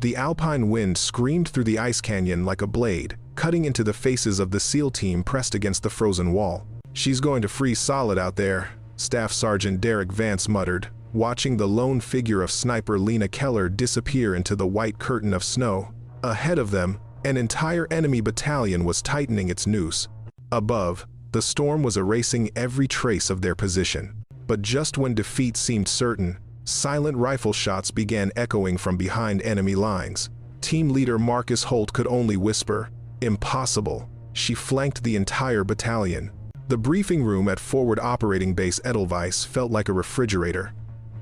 The alpine wind screamed through the ice canyon like a blade, cutting into the faces of the SEAL team pressed against the frozen wall. "She's going to freeze solid out there," Staff Sergeant Derek Vance muttered, watching the lone figure of sniper Lena Keller disappear into the white curtain of snow. Ahead of them, an entire enemy battalion was tightening its noose. Above, the storm was erasing every trace of their position. But just when defeat seemed certain, silent rifle shots began echoing from behind enemy lines. Team leader Marcus Holt could only whisper, "Impossible." She flanked the entire battalion. The briefing room at Forward Operating Base Edelweiss felt like a refrigerator,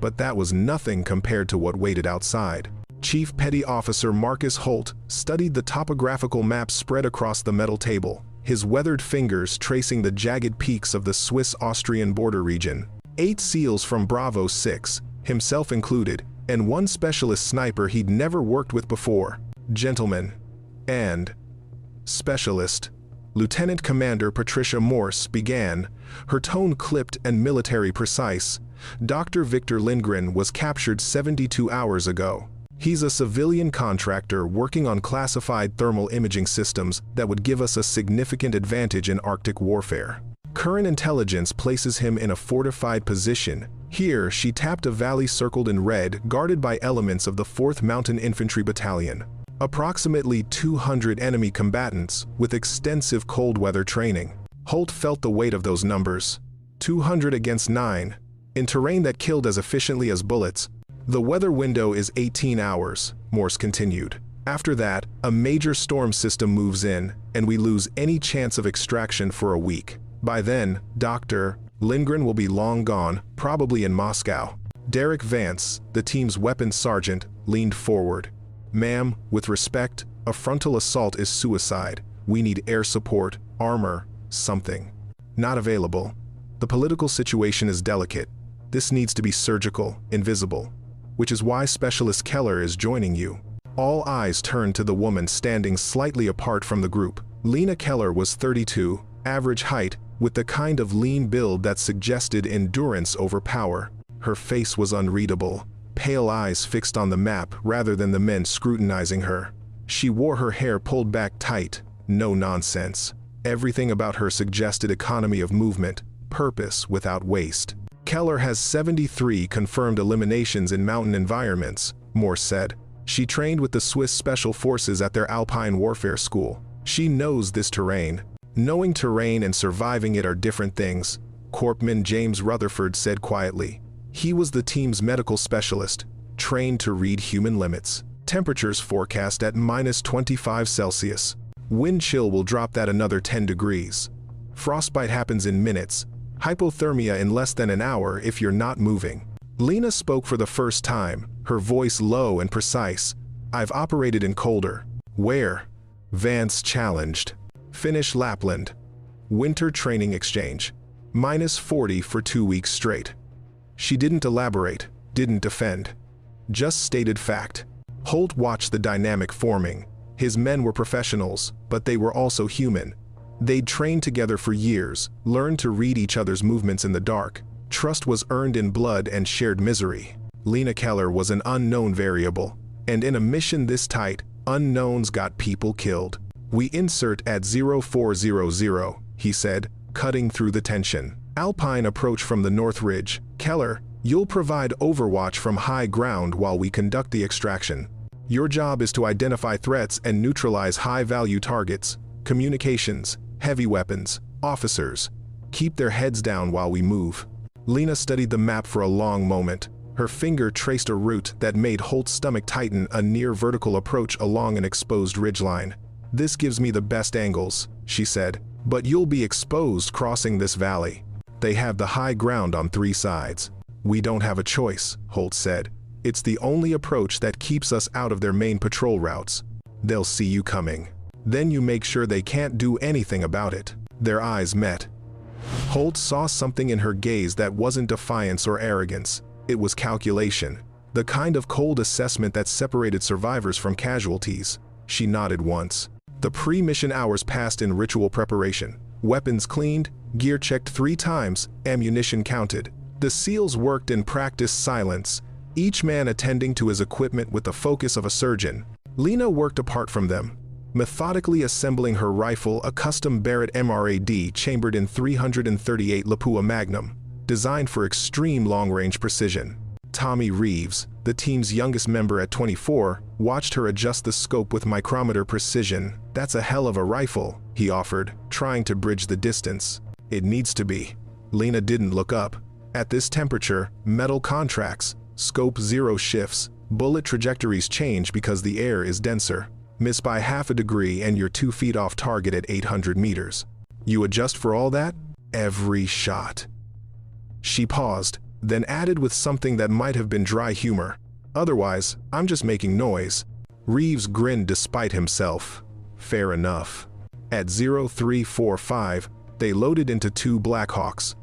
but that was nothing compared to what waited outside. Chief Petty Officer Marcus Holt studied the topographical map spread across the metal table, his weathered fingers tracing the jagged peaks of the Swiss-Austrian border region. 8 SEALs from Bravo 6, himself included, and 1 specialist sniper he'd never worked with before. "Gentlemen," and "Specialist," Lieutenant Commander Patricia Morse began, her tone clipped and military precise. "Dr. Victor Lindgren was captured 72 hours ago. He's a civilian contractor working on classified thermal imaging systems that would give us a significant advantage in Arctic warfare. Current intelligence places him in a fortified position." Here, she tapped a valley circled in red, guarded by elements of the 4th Mountain Infantry Battalion. Approximately 200 enemy combatants with extensive cold weather training. Holt felt the weight of those numbers. 200 against 9, in terrain that killed as efficiently as bullets. "The weather window is 18 hours, Morse continued. "After that, a major storm system moves in, and we lose any chance of extraction for a week. By then, Dr. Lindgren will be long gone, probably in Moscow." Derek Vance, the team's weapons sergeant, leaned forward. "Ma'am, with respect, a frontal assault is suicide. We need air support, armor, something." "Not available. The political situation is delicate. This needs to be surgical, invisible. Which is why Specialist Keller is joining you." All eyes turned to the woman standing slightly apart from the group. Lena Keller was 32, average height, with the kind of lean build that suggested endurance over power. Her face was unreadable, pale eyes fixed on the map rather than the men scrutinizing her. She wore her hair pulled back tight, no nonsense. Everything about her suggested economy of movement, purpose without waste. "Keller has 73 confirmed eliminations in mountain environments," Morse said. "She trained with the Swiss Special Forces at their Alpine Warfare School. She knows this terrain." "Knowing terrain and surviving it are different things," Corpsman James Rutherford said quietly. He was the team's medical specialist, trained to read human limits. "Temperatures forecast at -25°C. Wind chill will drop that another 10 degrees. Frostbite happens in minutes, hypothermia in less than an hour if you're not moving." Lena spoke for the first time, her voice low and precise. "I've operated in colder." "Where?" Vance challenged. "Finnish Lapland. Winter training exchange. -40 for 2 weeks straight." She didn't elaborate, didn't defend. Just stated fact. Holt watched the dynamic forming. His men were professionals, but they were also human. They'd trained together for years, learned to read each other's movements in the dark. Trust was earned in blood and shared misery. Lena Keller was an unknown variable, and in a mission this tight, unknowns got people killed. "We insert at 0400, he said, cutting through the tension. "Alpine approach from the North Ridge. Keller, you'll provide overwatch from high ground while we conduct the extraction. Your job is to identify threats and neutralize high-value targets, communications, heavy weapons, officers. Keep their heads down while we move." Lena studied the map for a long moment. Her finger traced a route that made Holt's stomach tighten, a near-vertical approach along an exposed ridgeline. "This gives me the best angles," she said, "but you'll be exposed crossing this valley. They have the high ground on 3 sides." "We don't have a choice," Holt said. "It's the only approach that keeps us out of their main patrol routes. They'll see you coming. Then you make sure they can't do anything about it." Their eyes met. Holt saw something in her gaze that wasn't defiance or arrogance. It was calculation, the kind of cold assessment that separated survivors from casualties. She nodded once. The pre-mission hours passed in ritual preparation. Weapons cleaned, gear checked 3 times, ammunition counted. The SEALs worked in practiced silence, each man attending to his equipment with the focus of a surgeon. Lena worked apart from them, methodically assembling her rifle, a custom Barrett MRAD chambered in 338 Lapua Magnum, designed for extreme long-range precision. Tommy Reeves, the team's youngest member at 24, watched her adjust the scope with micrometer precision. "That's a hell of a rifle," he offered, trying to bridge the distance. "It needs to be." Lena didn't look up. At this temperature, metal contracts, scope zero shifts, bullet trajectories change because the air is denser. Miss by half a degree and you're 2 feet off target at 800 meters. You adjust for all that? Every shot. She paused, then added with something that might have been dry humor. "Otherwise, I'm just making noise." Reeves grinned despite himself. Fair enough. At 0345, they loaded into 2 Blackhawks.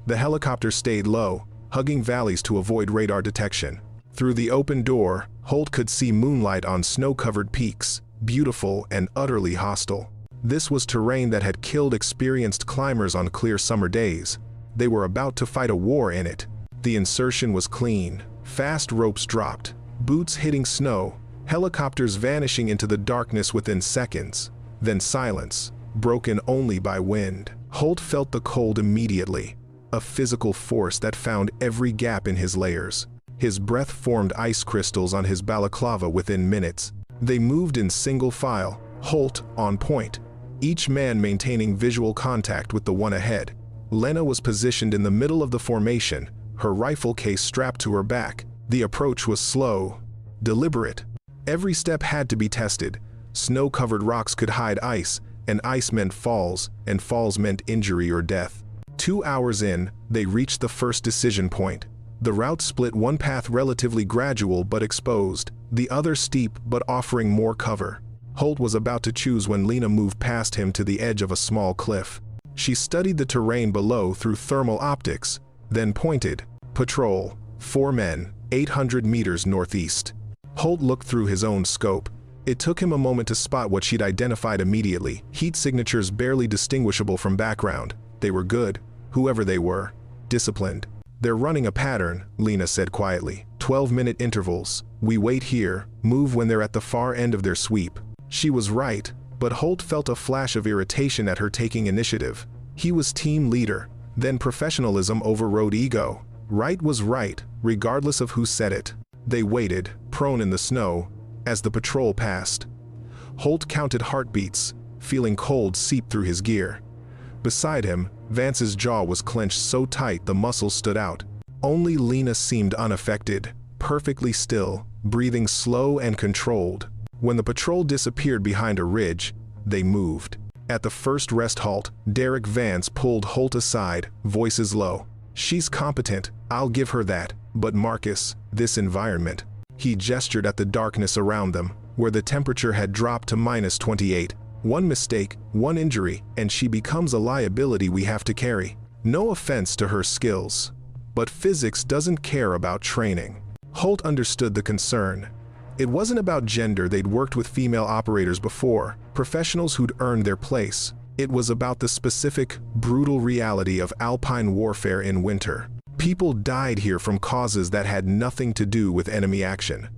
The helicopter stayed low, hugging valleys to avoid radar detection. Through the open door, Holt could see moonlight on snow-covered peaks, beautiful and utterly hostile. This was terrain that had killed experienced climbers on clear summer days. They were about to fight a war in it. The insertion was clean. Fast ropes dropped, boots hitting snow, helicopters vanishing into the darkness within seconds. Then silence, broken only by wind. Holt felt the cold immediately, a physical force that found every gap in his layers. His breath formed ice crystals on his balaclava within minutes. They moved in single file, Holt on point, each man maintaining visual contact with the one ahead. Lena was positioned in the middle of the formation, her rifle case strapped to her back. The approach was slow, deliberate. Every step had to be tested. Snow-covered rocks could hide ice, and ice meant falls, and falls meant injury or death. 2 hours in, they reached the first decision point. The route split, one path relatively gradual but exposed, the other steep but offering more cover. Holt was about to choose when Lena moved past him to the edge of a small cliff. She studied the terrain below through thermal optics, then pointed. "Patrol, 4 men, 800 meters northeast." Holt looked through his own scope. It took him a moment to spot what she'd identified immediately, heat signatures barely distinguishable from background. They were good, whoever they were, disciplined. "They're running a pattern," Lena said quietly. 12-minute intervals. We wait here, move when they're at the far end of their sweep. She was right, but Holt felt a flash of irritation at her taking initiative. He was team leader, then professionalism overrode ego. Right was right, regardless of who said it. They waited, prone in the snow, as the patrol passed. Holt counted heartbeats, feeling cold seep through his gear. Beside him, Vance's jaw was clenched so tight the muscles stood out. Only Lena seemed unaffected, perfectly still, breathing slow and controlled. When the patrol disappeared behind a ridge, they moved. At the first rest halt, Derek Vance pulled Holt aside, voices low. "She's competent, I'll give her that, but Marcus, this environment." He gestured at the darkness around them, where the temperature had dropped to -28. "One mistake, one injury, and she becomes a liability we have to carry. No offense to her skills, but physics doesn't care about training." Holt understood the concern. It wasn't about gender. They'd worked with female operators before, professionals who'd earned their place. It was about the specific, brutal reality of alpine warfare in winter. People died here from causes that had nothing to do with enemy action.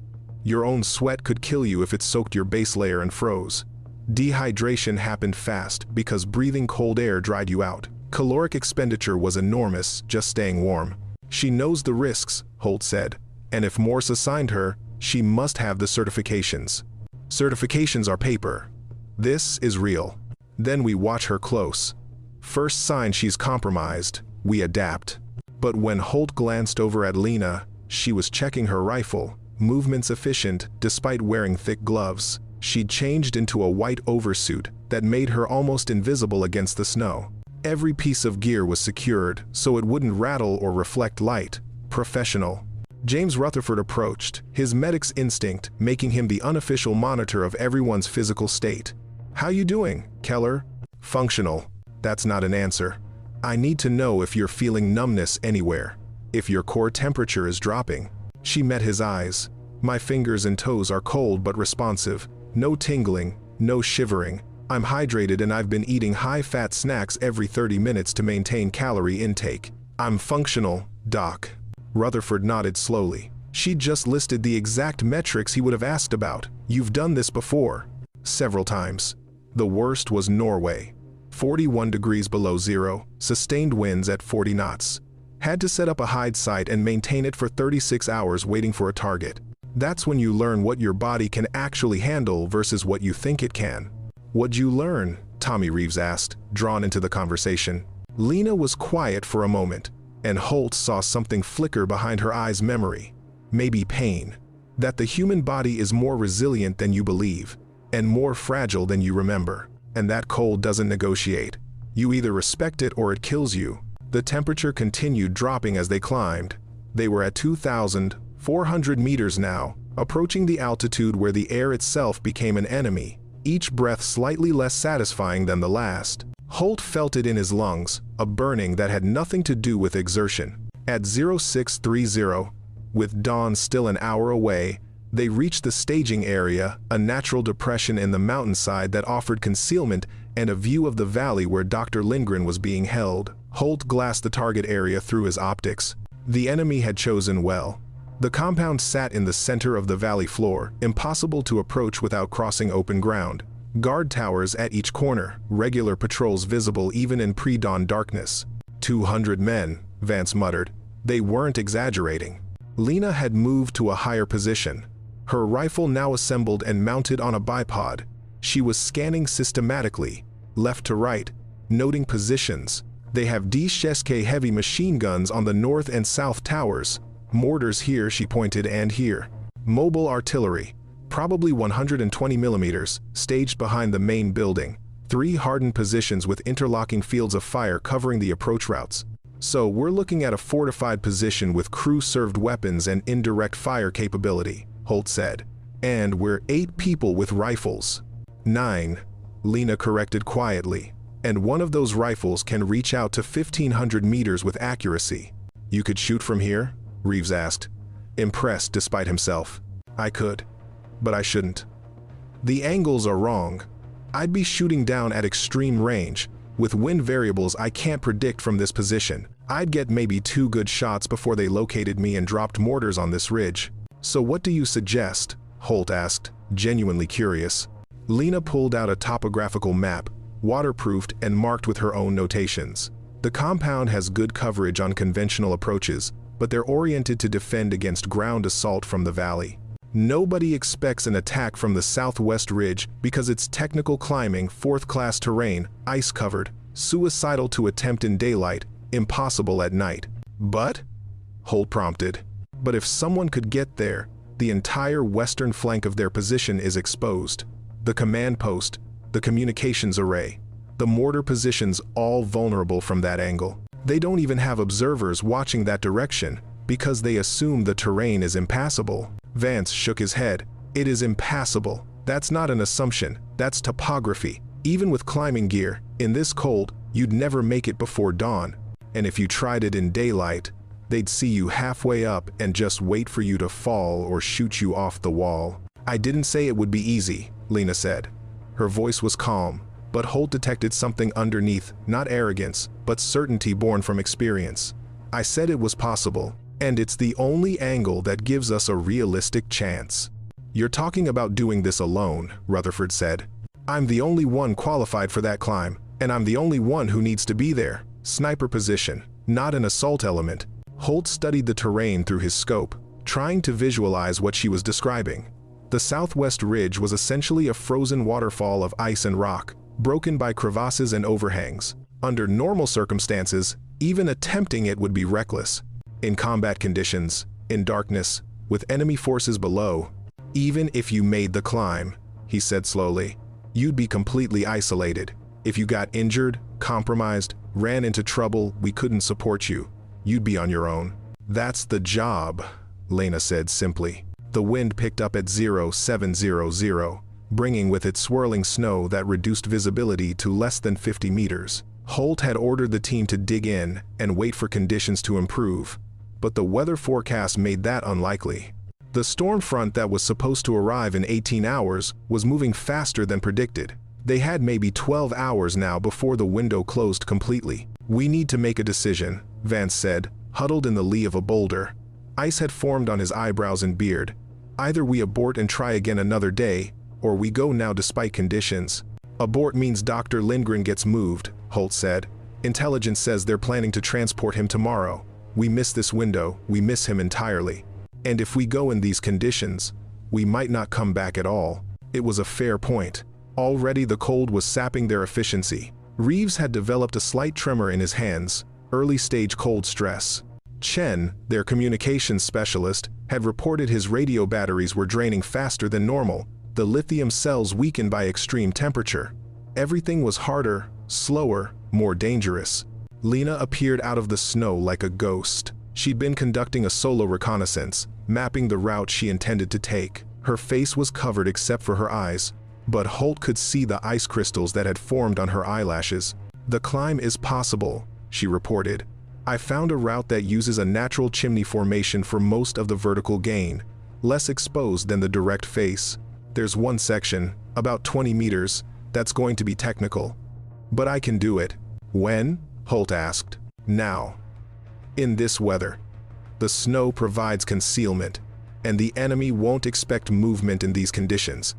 Your own sweat could kill you if it soaked your base layer and froze. Dehydration happened fast because breathing cold air dried you out. Caloric expenditure was enormous, just staying warm. "She knows the risks," Holt said, "and if Morse assigned her, she must have the certifications." Certifications are paper. This is real. Then we watch her close. First sign she's compromised, we adapt. But when Holt glanced over at Lena, she was checking her rifle, movements efficient despite wearing thick gloves. She'd changed into a white oversuit that made her almost invisible against the snow. Every piece of gear was secured so it wouldn't rattle or reflect light. Professional. James Rutherford approached, his medic's instinct making him the unofficial monitor of everyone's physical state. "How you doing, Keller?" "Functional." "That's not an answer. I need to know if you're feeling numbness anywhere, if your core temperature is dropping." She met his eyes. "My fingers and toes are cold but responsive. No tingling, no shivering. I'm hydrated and I've been eating high-fat snacks every 30 minutes to maintain calorie intake. I'm functional, Doc." Rutherford nodded slowly. She'd just listed the exact metrics he would have asked about. "You've done this before." "Several times." The worst was Norway. 41 degrees below zero, sustained winds at 40 knots. Had to set up a hide site and maintain it for 36 hours waiting for a target. That's when you learn what your body can actually handle versus what you think it can. "What'd you learn?" Tommy Reeves asked, drawn into the conversation. Lena was quiet for a moment, and Holt saw something flicker behind her eyes. Memory. Maybe pain. That the human body is more resilient than you believe, and more fragile than you remember. And that cold doesn't negotiate. You either respect it or it kills you. The temperature continued dropping as they climbed. They were at 2,400 meters now, approaching the altitude where the air itself became an enemy, each breath slightly less satisfying than the last. Holt felt it in his lungs, a burning that had nothing to do with exertion. At 0630, with dawn still an hour away, they reached the staging area, a natural depression in the mountainside that offered concealment and a view of the valley where Dr. Lindgren was being held. Holt glassed the target area through his optics. The enemy had chosen well. The compound sat in the center of the valley floor, impossible to approach without crossing open ground. Guard towers at each corner, regular patrols visible even in pre-dawn darkness. 200 men, Vance muttered. They weren't exaggerating. Lena had moved to a higher position, her rifle now assembled and mounted on a bipod. She was scanning systematically, left to right, noting positions. They have D-6 heavy machine guns on the north and south towers. Mortars here, she pointed, and here. Mobile artillery, probably 120 millimeters, staged behind the main building. 3 hardened positions with interlocking fields of fire covering the approach routes. So we're looking at a fortified position with crew-served weapons and indirect fire capability, Holt said. And we're 8 people with rifles. 9, Lena corrected quietly. And one of those rifles can reach out to 1,500 meters with accuracy. "You could shoot from here?" Reeves asked, impressed despite himself. "I could, but I shouldn't. The angles are wrong. I'd be shooting down at extreme range, with wind variables I can't predict from this position. I'd get maybe 2 good shots before they located me and dropped mortars on this ridge." "So what do you suggest?" Holt asked, genuinely curious. Lena pulled out a topographical map, waterproofed and marked with her own notations. "The compound has good coverage on conventional approaches, but they're oriented to defend against ground assault from the valley. Nobody expects an attack from the southwest ridge because it's technical climbing, 4th-class terrain, ice-covered, suicidal to attempt in daylight, impossible at night." "But?" Holt prompted. "But if someone could get there, the entire western flank of their position is exposed. The command post, the communications array, the mortar positions all vulnerable from that angle. They don't even have observers watching that direction because they assume the terrain is impassable." Vance shook his head. "It is impassable. That's not an assumption, that's topography. Even with climbing gear, in this cold, you'd never make it before dawn. And if you tried it in daylight, they'd see you halfway up and just wait for you to fall or shoot you off the wall." "I didn't say it would be easy," Lena said. Her voice was calm, but Holt detected something underneath, not arrogance, but certainty born from experience. "I said it was possible, and it's the only angle that gives us a realistic chance." "You're talking about doing this alone," Rutherford said. "I'm the only one qualified for that climb, and I'm the only one who needs to be there. Sniper position, not an assault element." Holt studied the terrain through his scope, trying to visualize what she was describing. The southwest ridge was essentially a frozen waterfall of ice and rock, broken by crevasses and overhangs. Under normal circumstances, even attempting it would be reckless. In combat conditions, in darkness, with enemy forces below, even if you made the climb, he said slowly, you'd be completely isolated. If you got injured, compromised, ran into trouble, we couldn't support you. You'd be on your own. "That's the job," Lena said simply. The wind picked up at 0700, bringing with it swirling snow that reduced visibility to less than 50 meters. Holt had ordered the team to dig in and wait for conditions to improve, but the weather forecast made that unlikely. The storm front that was supposed to arrive in 18 hours was moving faster than predicted. They had maybe 12 hours now before the window closed completely. "We need to make a decision," Vance said, huddled in the lee of a boulder. Ice had formed on his eyebrows and beard. Either we abort and try again another day, or we go now despite conditions. Abort means Dr. Lindgren gets moved, Holt said. Intelligence says they're planning to transport him tomorrow. We miss this window, we miss him entirely. And if we go in these conditions, we might not come back at all. It was a fair point. Already the cold was sapping their efficiency. Reeves had developed a slight tremor in his hands, early-stage cold stress. Chen, their communications specialist, had reported his radio batteries were draining faster than normal, the lithium cells weakened by extreme temperature. Everything was harder, slower, more dangerous. Lena appeared out of the snow like a ghost. She'd been conducting a solo reconnaissance, mapping the route she intended to take. Her face was covered except for her eyes, but Holt could see the ice crystals that had formed on her eyelashes. "The climb is possible," she reported. "I found a route that uses a natural chimney formation for most of the vertical gain, less exposed than the direct face. There's one section, about 20 meters, that's going to be technical. But I can do it." "When?" Holt asked. "Now. In this weather. The snow provides concealment, and the enemy won't expect movement in these conditions.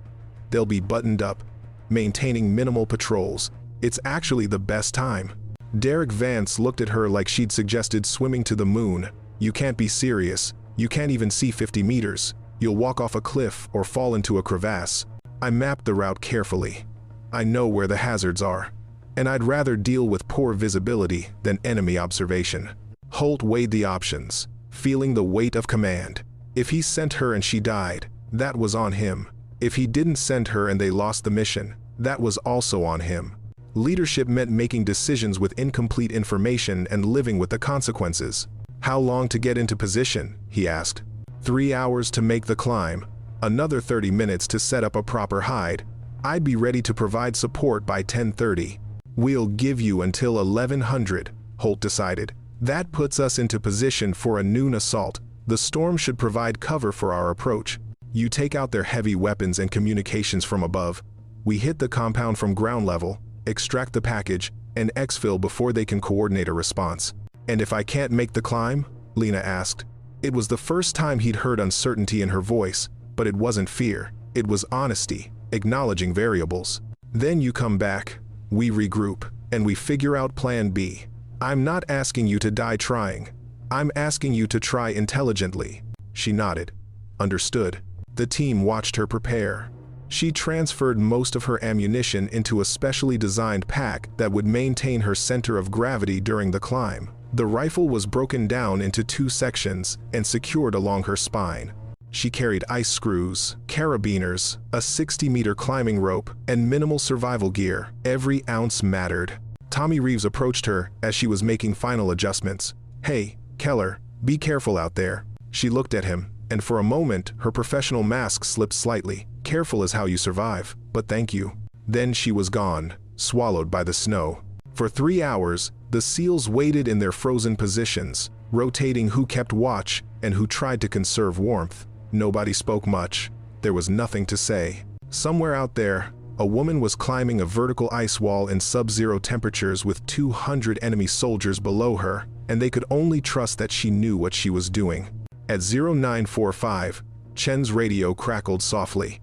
They'll be buttoned up, maintaining minimal patrols. It's actually the best time." Derek Vance looked at her like she'd suggested swimming to the moon. "You can't be serious. You can't even see 50 meters. You'll walk off a cliff or fall into a crevasse." "I mapped the route carefully. I know where the hazards are. And I'd rather deal with poor visibility than enemy observation." Holt weighed the options, feeling the weight of command. If he sent her and she died, that was on him. If he didn't send her and they lost the mission, that was also on him. Leadership meant making decisions with incomplete information and living with the consequences. "How long to get into position?" he asked. 3 hours to make the climb. Another 30 minutes to set up a proper hide. I'd be ready to provide support by 10:30. "We'll give you until 1100, Holt decided. "That puts us into position for a noon assault. The storm should provide cover for our approach. You take out their heavy weapons and communications from above. We hit the compound from ground level, extract the package, and exfil before they can coordinate a response." "And if I can't make the climb?" Lena asked. It was the first time he'd heard uncertainty in her voice, but it wasn't fear. It was honesty, acknowledging variables. "Then you come back, we regroup, and we figure out plan B. I'm not asking you to die trying. I'm asking you to try intelligently." She nodded. "Understood." The team watched her prepare. She transferred most of her ammunition into a specially designed pack that would maintain her center of gravity during the climb. The rifle was broken down into 2 sections and secured along her spine. She carried ice screws, carabiners, a 60-meter climbing rope, and minimal survival gear. Every ounce mattered. Tommy Reeves approached her as she was making final adjustments. "Hey, Keller, be careful out there." She looked at him, and for a moment her professional mask slipped slightly. "Careful is how you survive, but thank you." Then she was gone, swallowed by the snow. For 3 hours, the SEALs waited in their frozen positions, rotating who kept watch and who tried to conserve warmth. Nobody spoke much. There was nothing to say. Somewhere out there, a woman was climbing a vertical ice wall in sub-zero temperatures with 200 enemy soldiers below her, and they could only trust that she knew what she was doing. At 0945, Chen's radio crackled softly.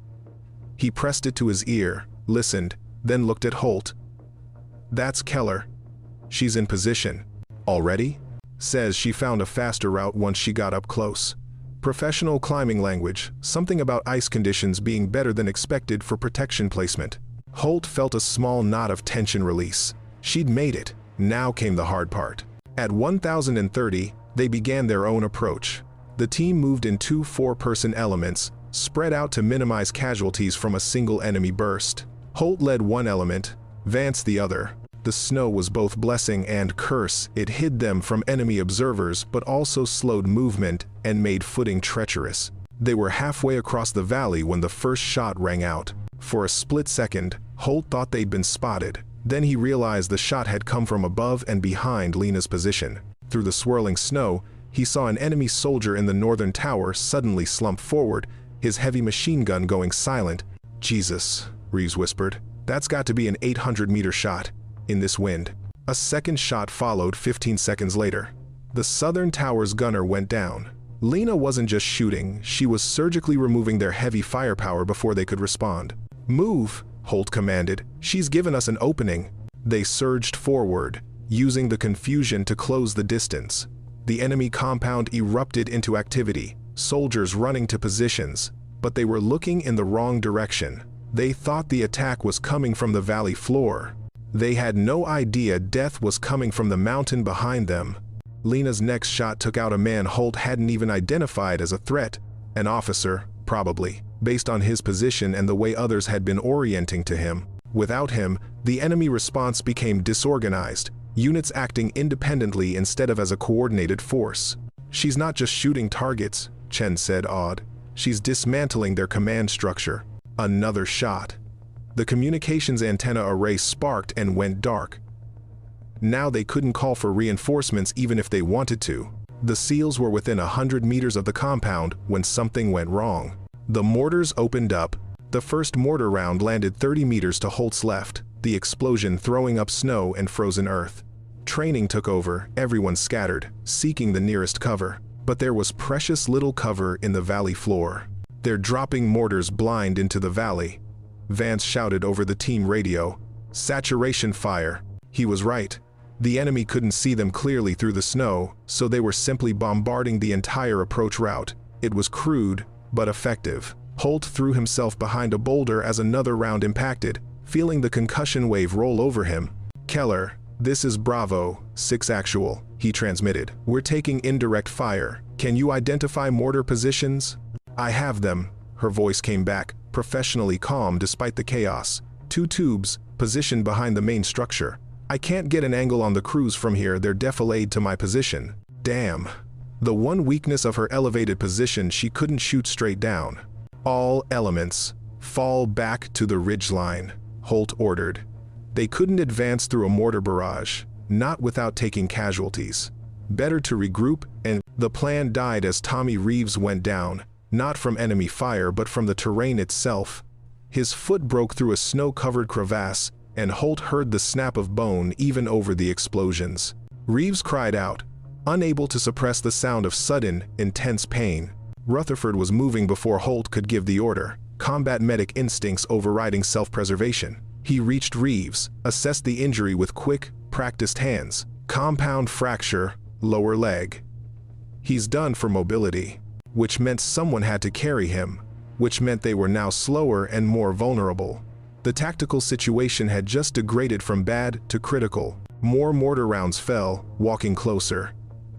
He pressed it to his ear, listened, then looked at Holt. "That's Keller. She's in position." "Already?" "Says she found a faster route once she got up close." Professional climbing language, something about ice conditions being better than expected for protection placement. Holt felt a small knot of tension release. She'd made it. Now came the hard part. At 1030, they began their own approach. The team moved in 2 4-person elements, spread out to minimize casualties from a single enemy burst. Holt led one element, Vance the other. The snow was both blessing and curse. It hid them from enemy observers but also slowed movement and made footing treacherous. They were halfway across the valley when the first shot rang out. For a split second, Holt thought they'd been spotted. Then he realized the shot had come from above and behind Lena's position. Through the swirling snow, he saw an enemy soldier in the northern tower suddenly slump forward, his heavy machine gun going silent. "Jesus," Reeves whispered. "That's got to be an 800-meter shot. In this wind." A second shot followed 15 seconds later. The southern tower's gunner went down. Lena wasn't just shooting, she was surgically removing their heavy firepower before they could respond. "Move," Holt commanded. "She's given us an opening." They surged forward, using the confusion to close the distance. The enemy compound erupted into activity, soldiers running to positions, but they were looking in the wrong direction. They thought the attack was coming from the valley floor. They had no idea death was coming from the mountain behind them. Lena's next shot took out a man Holt hadn't even identified as a threat, an officer, probably, based on his position and the way others had been orienting to him. Without him, the enemy response became disorganized, units acting independently instead of as a coordinated force. "She's not just shooting targets," Chen said, awed. "She's dismantling their command structure." Another shot. The communications antenna array sparked and went dark. Now they couldn't call for reinforcements even if they wanted to. The SEALs were within 100 meters of the compound when something went wrong. The mortars opened up. The first mortar round landed 30 meters to Holt's left, the explosion throwing up snow and frozen earth. Training took over, everyone scattered, seeking the nearest cover. But there was precious little cover in the valley floor. "They're dropping mortars blind into the valley," Vance shouted over the team radio. "Saturation fire." He was right. The enemy couldn't see them clearly through the snow, so they were simply bombarding the entire approach route. It was crude, but effective. Holt threw himself behind a boulder as another round impacted, feeling the concussion wave roll over him. "Keller, this is Bravo, 6 actual," he transmitted. "We're taking indirect fire. Can you identify mortar positions?" "I have them," her voice came back, professionally calm despite the chaos. "2 tubes, positioned behind the main structure. I can't get an angle on the crews from here, they're defilade to my position." Damn. The one weakness of her elevated position, she couldn't shoot straight down. "All elements, fall back to the ridgeline," Holt ordered. They couldn't advance through a mortar barrage, not without taking casualties. Better to regroup, and the plan died as Tommy Reeves went down, not from enemy fire but from the terrain itself. His foot broke through a snow-covered crevasse, and Holt heard the snap of bone even over the explosions. Reeves cried out, unable to suppress the sound of sudden, intense pain. Rutherford was moving before Holt could give the order, combat medic instincts overriding self-preservation. He reached Reeves, assessed the injury with quick, practiced hands. Compound fracture, lower leg. He's done for mobility, which meant someone had to carry him, which meant they were now slower and more vulnerable. The tactical situation had just degraded from bad to critical. More mortar rounds fell, walking closer.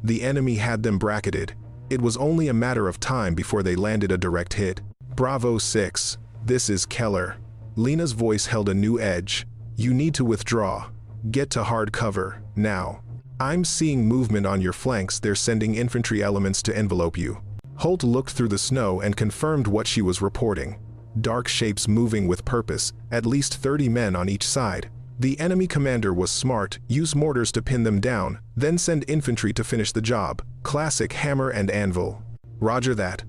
The enemy had them bracketed. It was only a matter of time before they landed a direct hit. "Bravo 6, this is Keller." Lena's voice held a new edge. "You need to withdraw. Get to hard cover, now. I'm seeing movement on your flanks, they're sending infantry elements to envelope you." Holt looked through the snow and confirmed what she was reporting. Dark shapes moving with purpose, at least 30 men on each side. The enemy commander was smart, use mortars to pin them down, then send infantry to finish the job. Classic hammer and anvil. "Roger that.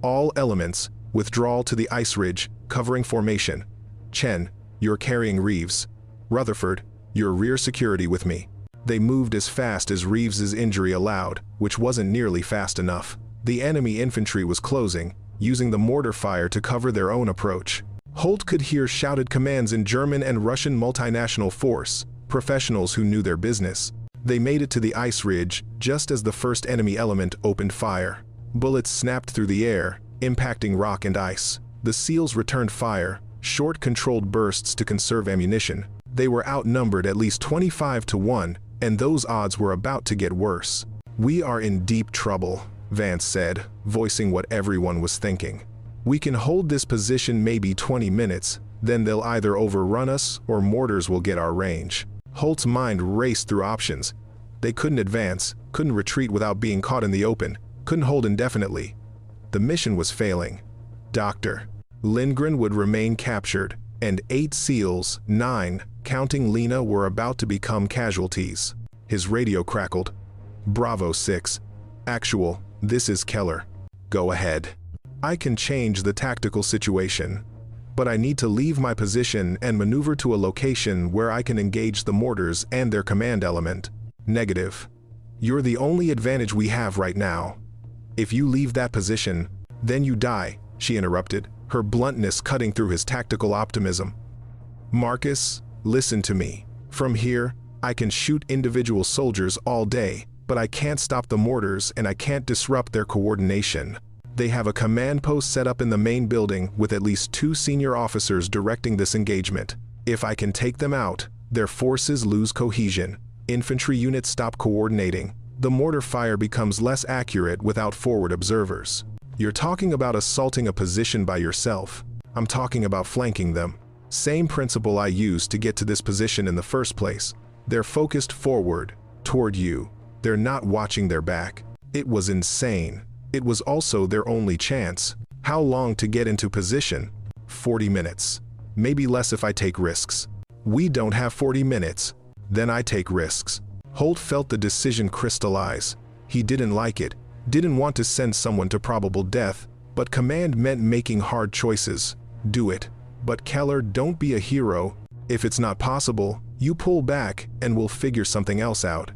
All elements, withdrawal to the ice ridge, covering formation. Chen, you're carrying Reeves. Rutherford, you're rear security with me." They moved as fast as Reeves's injury allowed, which wasn't nearly fast enough. The enemy infantry was closing, using the mortar fire to cover their own approach. Holt could hear shouted commands in German and Russian multinational force, professionals who knew their business. They made it to the ice ridge just as the first enemy element opened fire. Bullets snapped through the air, impacting rock and ice. The SEALs returned fire, short controlled bursts to conserve ammunition. They were outnumbered at least 25 to 1, and those odds were about to get worse. "We are in deep trouble," Vance said, voicing what everyone was thinking. "We can hold this position maybe 20 minutes, then they'll either overrun us or mortars will get our range." Holt's mind raced through options. They couldn't advance, couldn't retreat without being caught in the open, couldn't hold indefinitely. The mission was failing. Dr. Lindgren would remain captured, and 8 SEALs, 9, counting Lena, were about to become casualties. His radio crackled. "Bravo 6. Actual, this is Keller. Go ahead. I can change the tactical situation, but I need to leave my position and maneuver to a location where I can engage the mortars and their command element." "Negative. You're the only advantage we have right now." If you leave that position, then you die, she interrupted, her bluntness cutting through his tactical optimism. Marcus, listen to me. From here, I can shoot individual soldiers all day, but I can't stop the mortars and I can't disrupt their coordination. They have a command post set up in the main building with at least 2 senior officers directing this engagement. If I can take them out, their forces lose cohesion. Infantry units stop coordinating. The mortar fire becomes less accurate without forward observers. You're talking about assaulting a position by yourself. I'm talking about flanking them. Same principle I used to get to this position in the first place. They're focused forward, toward you. They're not watching their back. It was insane. It was also their only chance. How long to get into position? 40 minutes. Maybe less if I take risks. We don't have 40 minutes. Then I take risks. Holt felt the decision crystallize. He didn't like it, didn't want to send someone to probable death, but command meant making hard choices. Do it. But Keller, don't be a hero. If it's not possible, you pull back and we'll figure something else out.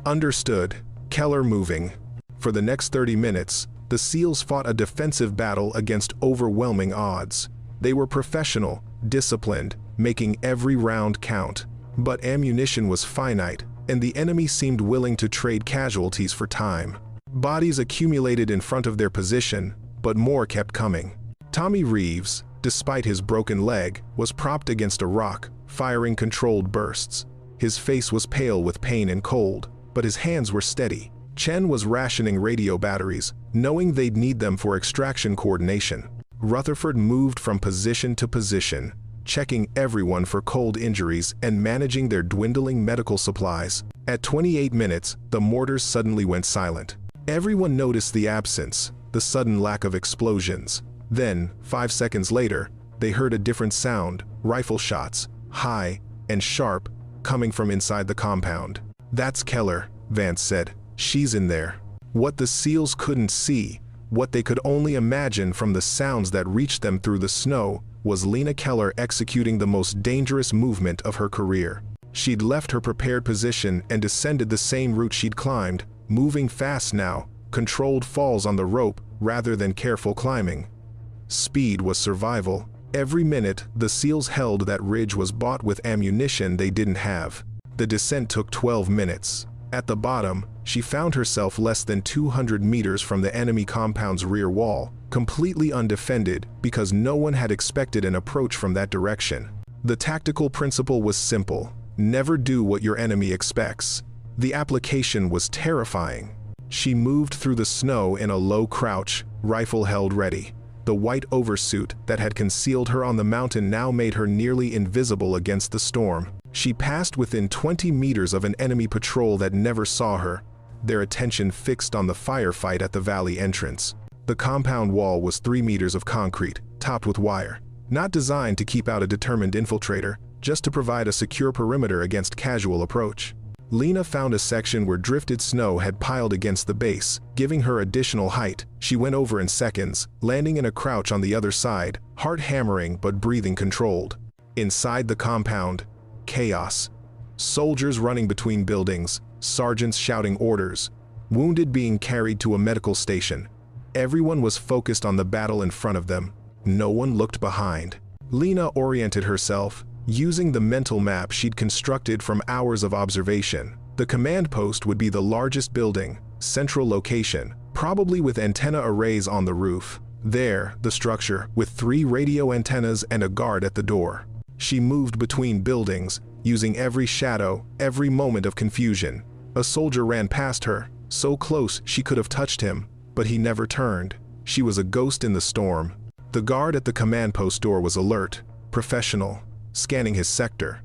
Understood. Keller moving. For the next 30 minutes, the SEALs fought a defensive battle against overwhelming odds. They were professional, disciplined, making every round count. But ammunition was finite, and the enemy seemed willing to trade casualties for time. Bodies accumulated in front of their position, but more kept coming. Tommy Reeves, despite his broken leg, was propped against a rock, firing controlled bursts. His face was pale with pain and cold, but his hands were steady. Chen was rationing radio batteries, knowing they'd need them for extraction coordination. Rutherford moved from position to position, checking everyone for cold injuries and managing their dwindling medical supplies. At 28 minutes, the mortars suddenly went silent. Everyone noticed the absence, the sudden lack of explosions. Then, 5 seconds later, they heard a different sound, rifle shots, high and sharp, coming from inside the compound. "That's Keller," Vance said. "She's in there." What the SEALs couldn't see, what they could only imagine from the sounds that reached them through the snow, was Lena Keller executing the most dangerous movement of her career. She'd left her prepared position and descended the same route she'd climbed, moving fast now, controlled falls on the rope rather than careful climbing. Speed was survival. Every minute, the SEALs held that ridge was bought with ammunition they didn't have. The descent took 12 minutes. At the bottom, she found herself less than 200 meters from the enemy compound's rear wall, completely undefended because no one had expected an approach from that direction. The tactical principle was simple: never do what your enemy expects. The application was terrifying. She moved through the snow in a low crouch, rifle held ready. The white oversuit that had concealed her on the mountain now made her nearly invisible against the storm. She passed within 20 meters of an enemy patrol that never saw her, their attention fixed on the firefight at the valley entrance. The compound wall was 3 meters of concrete, topped with wire. Not designed to keep out a determined infiltrator, just to provide a secure perimeter against casual approach. Lena found a section where drifted snow had piled against the base, giving her additional height. She went over in seconds, landing in a crouch on the other side, heart hammering but breathing controlled. Inside the compound, chaos. Soldiers running between buildings, sergeants shouting orders, wounded being carried to a medical station. Everyone was focused on the battle in front of them. No one looked behind. Lena oriented herself, using the mental map she'd constructed from hours of observation. The command post would be the largest building, central location, probably with antenna arrays on the roof. There, the structure, with 3 radio antennas and a guard at the door. She moved between buildings, using every shadow, every moment of confusion. A soldier ran past her, so close she could have touched him, but he never turned. She was a ghost in the storm. The guard at the command post door was alert, professional, scanning his sector.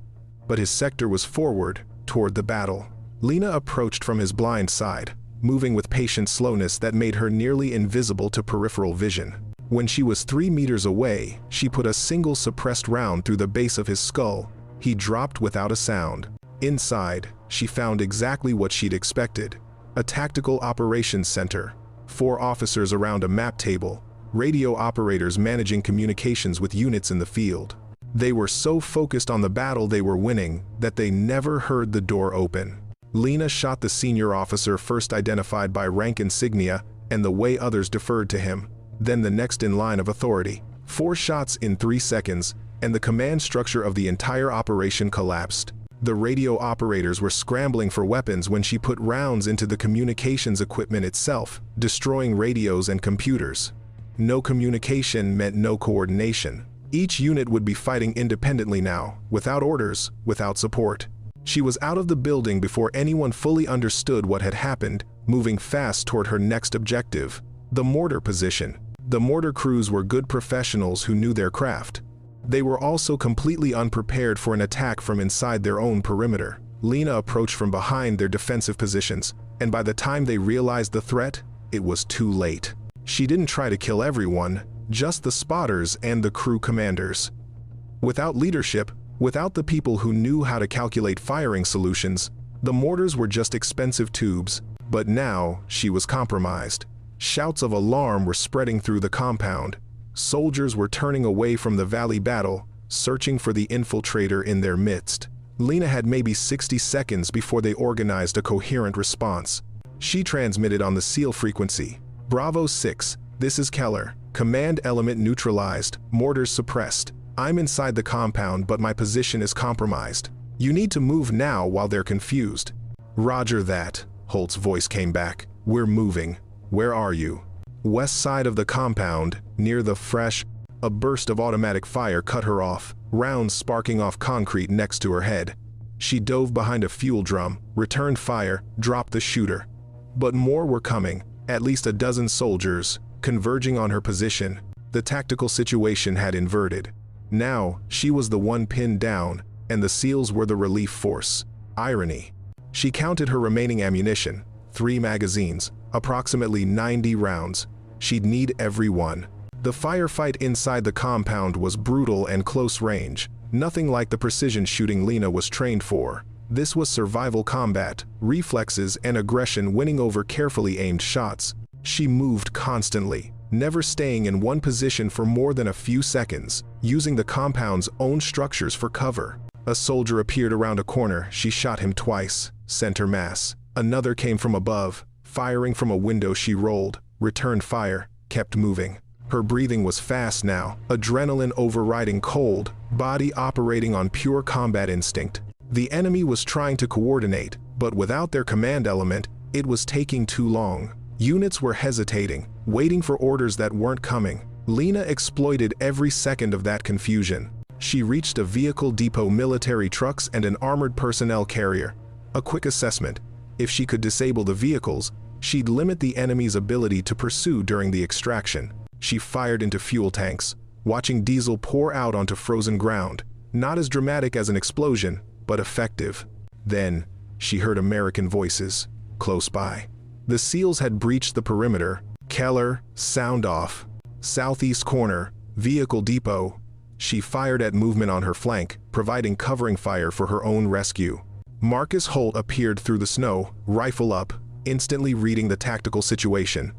But his sector was forward, toward the battle. Lena approached from his blind side, moving with patient slowness that made her nearly invisible to peripheral vision. When she was 3 meters away, she put a single suppressed round through the base of his skull. He dropped without a sound. Inside, she found exactly what she'd expected. A tactical operations center, 4 officers around a map table, radio operators managing communications with units in the field. They were so focused on the battle they were winning that they never heard the door open. Lena shot the senior officer first identified by rank insignia and the way others deferred to him. Then the next in line of authority. 4 shots in 3 seconds, and the command structure of the entire operation collapsed. The radio operators were scrambling for weapons when she put rounds into the communications equipment itself, destroying radios and computers. No communication meant no coordination. Each unit would be fighting independently now, without orders, without support. She was out of the building before anyone fully understood what had happened, moving fast toward her next objective, the mortar position. The mortar crews were good professionals who knew their craft. They were also completely unprepared for an attack from inside their own perimeter. Lena approached from behind their defensive positions, and by the time they realized the threat, it was too late. She didn't try to kill everyone, just the spotters and the crew commanders. Without leadership, without the people who knew how to calculate firing solutions, the mortars were just expensive tubes. But now, she was compromised. Shouts of alarm were spreading through the compound. Soldiers were turning away from the valley battle, searching for the infiltrator in their midst. Lena had maybe 60 seconds before they organized a coherent response. She transmitted on the SEAL frequency. Bravo 6, this is Keller. Command element neutralized, mortars suppressed. I'm inside the compound, but my position is compromised. You need to move now while they're confused. Roger that, Holt's voice came back. We're moving. Where are you? West side of the compound, near the fresh. A burst of automatic fire cut her off, rounds sparking off concrete next to her head. She dove behind a fuel drum, returned fire, dropped the shooter. But more were coming, at least a dozen soldiers, converging on her position. The tactical situation had inverted. Now, she was the one pinned down, and the SEALs were the relief force. Irony. She counted her remaining ammunition, 3 magazines, approximately 90 rounds. She'd need every one. The firefight inside the compound was brutal and close range, nothing like the precision shooting Lena was trained for. This was survival combat, reflexes and aggression winning over carefully aimed shots. She moved constantly, never staying in one position for more than a few seconds, using the compound's own structures for cover. A soldier appeared around a corner. She shot him twice, center mass. Another came from above, firing from a window. She rolled, returned fire, kept moving. Her breathing was fast now, adrenaline overriding cold, body operating on pure combat instinct. The enemy was trying to coordinate, but without their command element, it was taking too long. Units were hesitating, waiting for orders that weren't coming. Lena exploited every second of that confusion. She reached a vehicle depot, military trucks and an armored personnel carrier. A quick assessment. If she could disable the vehicles, she'd limit the enemy's ability to pursue during the extraction. She fired into fuel tanks, watching diesel pour out onto frozen ground. Not as dramatic as an explosion, but effective. Then, she heard American voices, close by. The SEALs had breached the perimeter. Keller, sound off. Southeast corner, vehicle depot. She fired at movement on her flank, providing covering fire for her own rescue. Marcus Holt appeared through the snow, rifle up, instantly reading the tactical situation.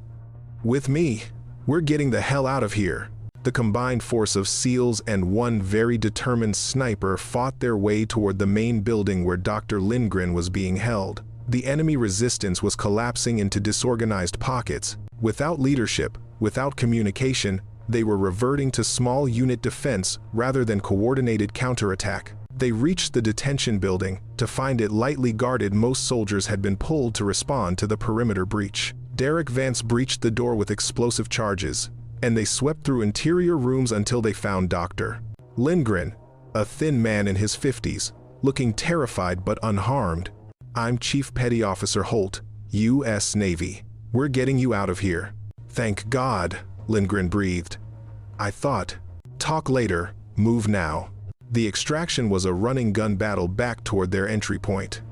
With me, we're getting the hell out of here. The combined force of SEALs and one very determined sniper fought their way toward the main building where Dr. Lindgren was being held. The enemy resistance was collapsing into disorganized pockets. Without leadership, without communication, they were reverting to small unit defense rather than coordinated counterattack. They reached the detention building to find it lightly guarded. Most soldiers had been pulled to respond to the perimeter breach. Derek Vance breached the door with explosive charges, and they swept through interior rooms until they found Dr. Lindgren, a thin man in his 50s, looking terrified but unharmed. I'm Chief Petty Officer Holt, U.S. Navy. We're getting you out of here. Thank God, Lindgren breathed. I thought. Talk later, move now. The extraction was a running gun battle back toward their entry point.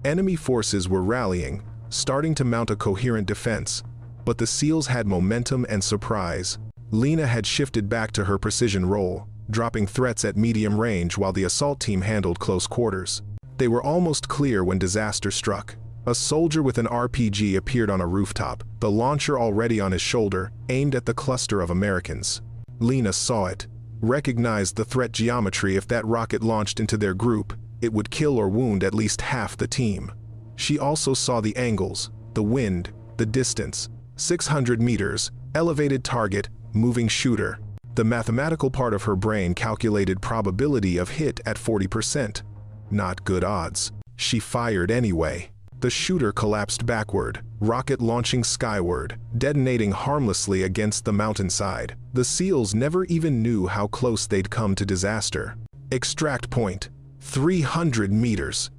Enemy forces were rallying, starting to mount a coherent defense, but the SEALs had momentum and surprise. Lena had shifted back to her precision role, dropping threats at medium range while the assault team handled close quarters. They were almost clear when disaster struck. A soldier with an RPG appeared on a rooftop, the launcher already on his shoulder, aimed at the cluster of Americans. Lena saw it, recognized the threat geometry. If that rocket launched into their group, it would kill or wound at least half the team. She also saw the angles, the wind, the distance. 600 meters, elevated target, moving shooter. The mathematical part of her brain calculated probability of hit at 40%. Not good odds. She fired anyway. The shooter collapsed backward, rocket launching skyward, detonating harmlessly against the mountainside. The SEALs never even knew how close they'd come to disaster. Extract point. 300 meters.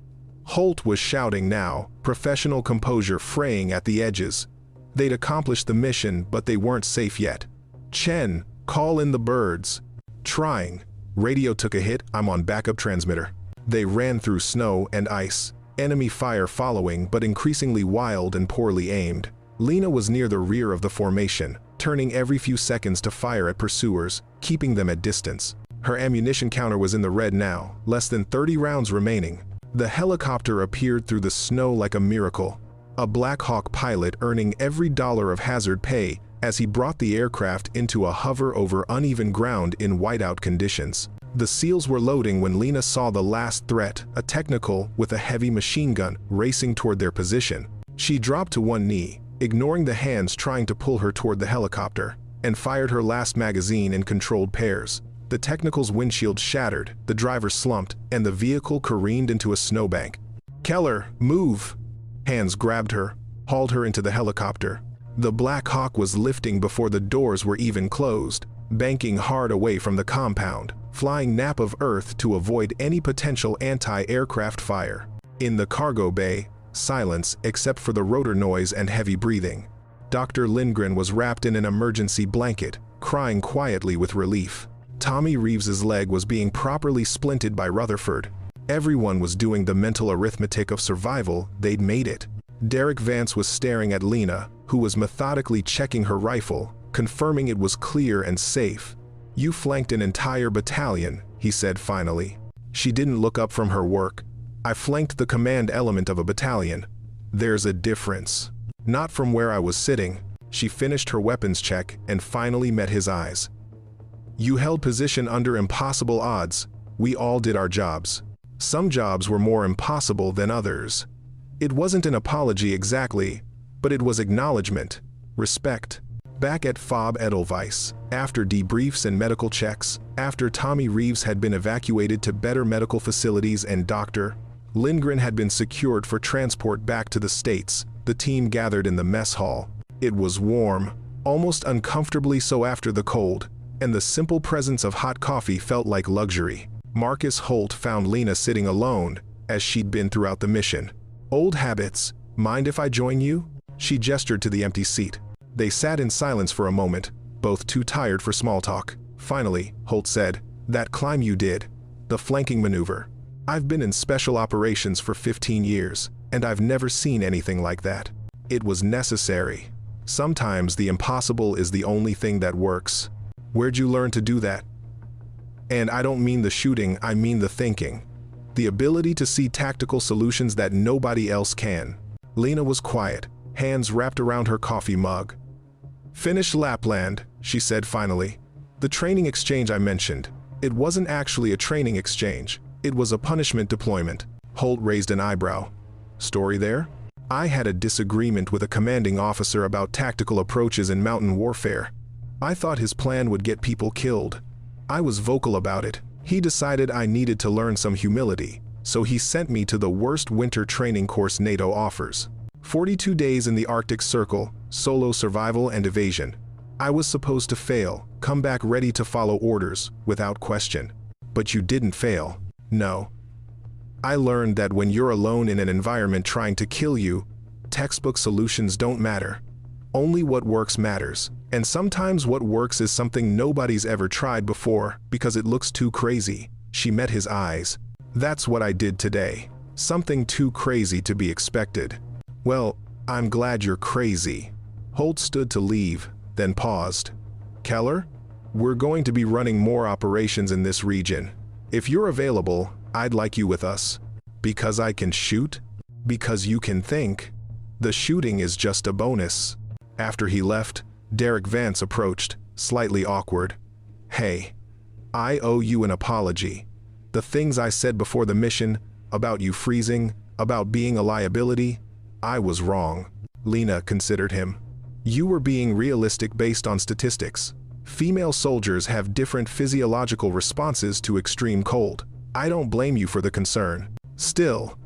Holt was shouting now, professional composure fraying at the edges. They'd accomplished the mission, but they weren't safe yet. Chen, call in the birds. Trying. Radio took a hit, I'm on backup transmitter. They ran through snow and ice. Enemy fire following, but increasingly wild and poorly aimed. Lena was near the rear of the formation, turning every few seconds to fire at pursuers, keeping them at distance. Her ammunition counter was in the red now, less than 30 rounds remaining. The helicopter appeared through the snow like a miracle. A Black Hawk pilot earning every dollar of hazard pay as he brought the aircraft into a hover over uneven ground in whiteout conditions. The SEALs were loading when Lena saw the last threat, a technical with a heavy machine gun racing toward their position. She dropped to one knee, ignoring the hands trying to pull her toward the helicopter, and fired her last magazine in controlled pairs. The technical's windshield shattered, the driver slumped, and the vehicle careened into a snowbank. "Keller, move!" Hands grabbed her, hauled her into the helicopter. The Black Hawk was lifting before the doors were even closed, banking hard away from the compound, flying nap of Earth to avoid any potential anti-aircraft fire. In the cargo bay, silence except for the rotor noise and heavy breathing. Dr. Lindgren was wrapped in an emergency blanket, crying quietly with relief. Tommy Reeves's leg was being properly splinted by Rutherford. Everyone was doing the mental arithmetic of survival. They'd made it. Derek Vance was staring at Lena, who was methodically checking her rifle, confirming it was clear and safe. "You flanked an entire battalion," he said finally. She didn't look up from her work. "I flanked the command element of a battalion. There's a difference. Not from where I was sitting." She finished her weapons check and finally met his eyes. "You held position under impossible odds. We all did our jobs. Some jobs were more impossible than others." It wasn't an apology exactly, but it was acknowledgement, respect. Back at FOB Edelweiss, after debriefs and medical checks, after Tommy Reeves had been evacuated to better medical facilities and Dr. Lindgren had been secured for transport back to the States, the team gathered in the mess hall. It was warm, almost uncomfortably so after the cold, and the simple presence of hot coffee felt like luxury. Marcus Holt found Lena sitting alone, as she'd been throughout the mission. "Old habits, mind if I join you?" She gestured to the empty seat. They sat in silence for a moment, both too tired for small talk. Finally, Holt said, "That climb you did, the flanking maneuver. I've been in special operations for 15 years, and I've never seen anything like that. It was necessary. Sometimes the impossible is the only thing that works. Where'd you learn to do that? And I don't mean the shooting, I mean the thinking. The ability to see tactical solutions that nobody else can." Lena was quiet, hands wrapped around her coffee mug. "Finish Lapland," she said finally. "The training exchange I mentioned, it wasn't actually a training exchange. It was a punishment deployment." Holt raised an eyebrow. "Story there?" "I had a disagreement with a commanding officer about tactical approaches in mountain warfare. I thought his plan would get people killed. I was vocal about it. He decided I needed to learn some humility, so he sent me to the worst winter training course NATO offers. 42 days in the Arctic Circle, solo survival and evasion. I was supposed to fail, come back ready to follow orders, without question. But you didn't fail. No. I learned that when you're alone in an environment trying to kill you, textbook solutions don't matter. Only what works matters. And sometimes what works is something nobody's ever tried before because it looks too crazy." She met his eyes. "That's what I did today. Something too crazy to be expected." "Well, I'm glad you're crazy." Holt stood to leave, then paused. "Keller, we're going to be running more operations in this region. If you're available, I'd like you with us." "Because I can shoot? Because you can think? The shooting is just a bonus." After he left, Derek Vance approached, slightly awkward. "Hey, I owe you an apology. The things I said before the mission, about you freezing, about being a liability, I was wrong." Lena considered him. You were being realistic based on statistics. Female soldiers have different physiological responses to extreme cold. I don't blame you for the concern. Still,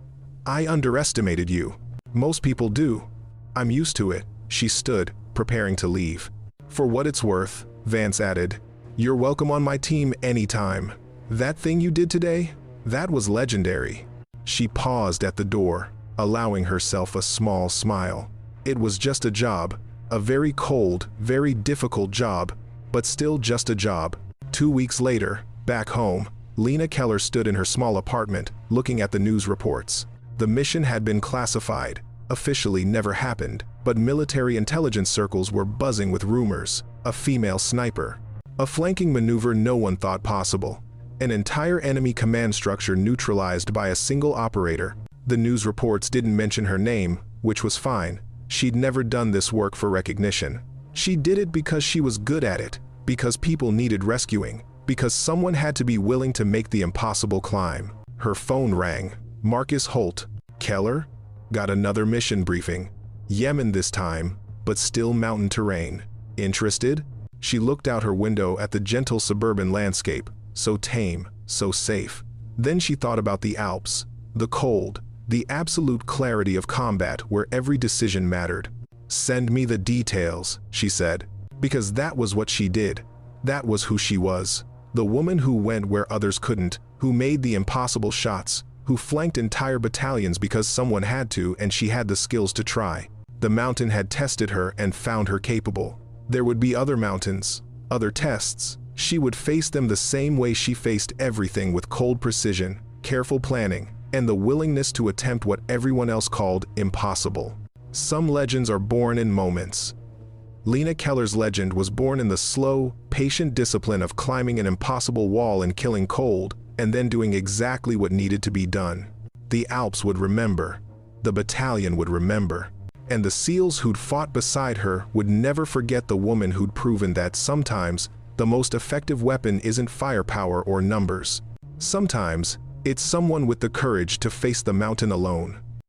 I underestimated you. Most people do. I'm used to it. She stood, preparing to leave. For what it's worth, Vance added, you're welcome on my team anytime. That thing you did today? That was legendary. She paused at the door, allowing herself a small smile. It was just a job, a very cold, very difficult job, but still just a job. 2 weeks later, back home, Lena Keller stood in her small apartment, looking at the news reports. The mission had been classified, officially never happened, but military intelligence circles were buzzing with rumors. A female sniper. A flanking maneuver no one thought possible. An entire enemy command structure neutralized by a single operator. The news reports didn't mention her name, which was fine. She'd never done this work for recognition. She did it because she was good at it, because people needed rescuing, because someone had to be willing to make the impossible climb. Her phone rang. Marcus Holt. Keller? Got another mission briefing. Yemen this time, but still mountain terrain. Interested? She looked out her window at the gentle suburban landscape, so tame, so safe. Then she thought about the Alps, the cold, the absolute clarity of combat where every decision mattered. Send me the details, she said, because that was what she did. That was who she was. The woman who went where others couldn't, who made the impossible shots, who flanked entire battalions because someone had to and she had the skills to try. The mountain had tested her and found her capable. There would be other mountains, other tests. She would face them the same way she faced everything, with cold precision, careful planning, and the willingness to attempt what everyone else called impossible. Some legends are born in moments. Lena Keller's legend was born in the slow, patient discipline of climbing an impossible wall and killing cold, and then doing exactly what needed to be done. The Alps would remember. The battalion would remember. And the SEALs who'd fought beside her would never forget the woman who'd proven that sometimes the most effective weapon isn't firepower or numbers. Sometimes it's someone with the courage to face the mountain alone.